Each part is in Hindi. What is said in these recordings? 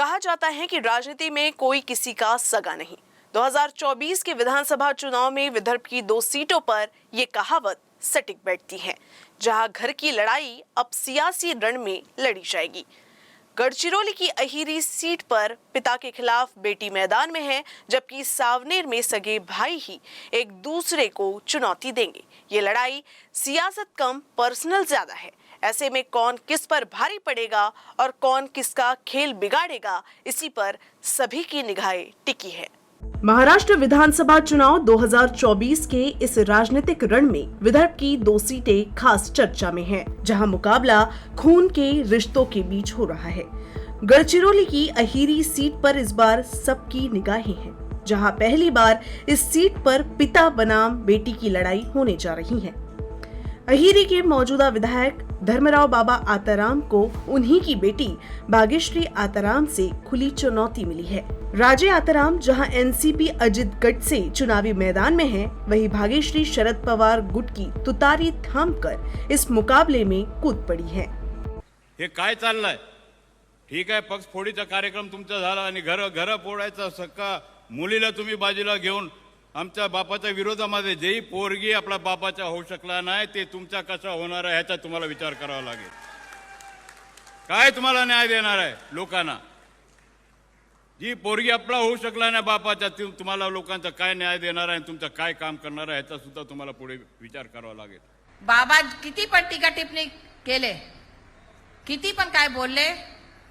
कहा जाता है कि राजनीति में कोई किसी का सगा नहीं। 2024 के विधानसभा चुनाव में विदर्भ की 2 सीटों पर ये कहावत सटीक बैठती है, जहां घर की लड़ाई अब सियासी रण में लड़ी जाएगी। गढ़चिरौली की अहिरी सीट पर पिता के खिलाफ बेटी मैदान में है, जबकि सावनेर में सगे भाई ही एक दूसरे को चुनौती देंगे। ये लड़ाई सियासत कम पर्सनल ज्यादा है। ऐसे में कौन किस पर भारी पड़ेगा और कौन किसका खेल बिगाड़ेगा, इसी पर सभी की निगाहें टिकी है। महाराष्ट्र विधानसभा चुनाव 2024 के इस राजनीतिक रण में विदर्भ की 2 सीटें खास चर्चा में हैं, जहां मुकाबला खून के रिश्तों के बीच हो रहा है। गढ़चिरौली की अहिरी सीट पर इस बार सबकी निगाहें हैं, जहां पहली बार इस सीट पर पिता बनाम बेटी की लड़ाई होने जा रही है। अहिरी के मौजूदा विधायक धर्मराव बाबा आताराम को उन्हीं की बेटी भाग्यश्री आताराम से खुली चुनौती मिली है। राजे आताराम जहां एनसीपी अजित गढ़ से चुनावी मैदान में हैं, वहीं भाग्यश्री शरद पवार गुट की तुतारी थामकर इस मुकाबले में कूद पड़ी है। हे काय चाललंय? ठीक आहे, पक्ष फोडीचा कार्यक्रम तुमचा झाला आणि घर फोडायचा सका मुलीला तुम्ही बाजूला घेऊन आमच्या बापाच्या विरोधामध्ये जेही पोरगी आपला बापाचा होऊ शकला नाही, ते तुमचा कसा होणार आहे ह्याचा तुम्हाला विचार करावा लागेल। काय तुम्हाला न्याय देणार आहे लोकांना? जी पोरगी आपला होऊ शकला नाही बापाचा, तुम्हाला लोकांचा काय न्याय देणार आहे, तुमचं काय काम करणार आहे ह्याचा सुद्धा तुम्हाला पुढे विचार करावा लागेल। बाबा किती पण टीका टिप्पणी केले, किती पण काय बोलले,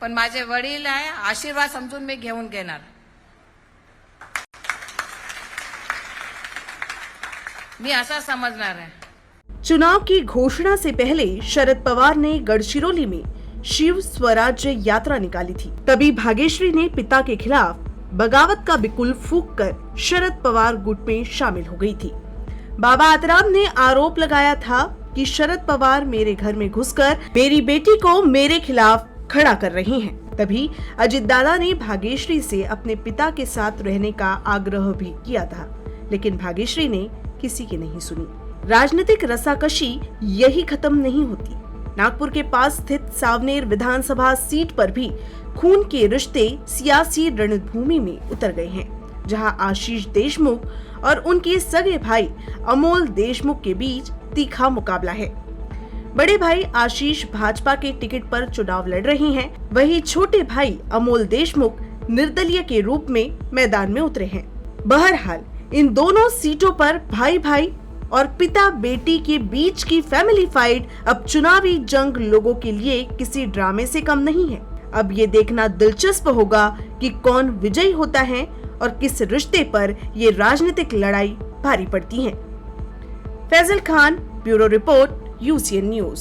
पण माझे वडील आहे, आशीर्वाद समजून मी घेऊन घेणार। मी ऐसा समझना है। चुनाव की घोषणा से पहले शरद पवार ने गढ़चिरौली में शिव स्वराज्य यात्रा निकाली थी। तभी भाग्यश्री ने पिता के खिलाफ बगावत का बिकुल फूंक कर शरद पवार गुट में शामिल हो गई थी। बाबा आताराम ने आरोप लगाया था कि शरद पवार मेरे घर में घुसकर मेरी बेटी को मेरे खिलाफ खड़ा कर रही हैं। तभी अजित दादा ने भाग्यश्री से अपने पिता के साथ रहने का आग्रह भी किया था, लेकिन भाग्यश्री ने किसी की नहीं सुनी। राजनीतिक रसाकशी यही खत्म नहीं होती। नागपुर के पास स्थित सावनेर विधानसभा सीट पर भी खून के रिश्ते सियासी रणभूमि में उतर गए हैं, जहां आशीष देशमुख और उनके सगे भाई अमोल देशमुख के बीच तीखा मुकाबला है। बड़े भाई आशीष भाजपा के टिकट पर चुनाव लड़ रहे हैं, वहीं छोटे भाई अमोल देशमुख निर्दलीय के रूप में मैदान में उतरे हैं। बहरहाल इन दोनों सीटों पर भाई भाई और पिता बेटी के बीच की फैमिली फाइट अब चुनावी जंग लोगों के लिए किसी ड्रामे से कम नहीं है। अब ये देखना दिलचस्प होगा कि कौन विजयी होता है और किस रिश्ते पर ये राजनीतिक लड़ाई भारी पड़ती है। Faizal Khan, bureau report, UCN news.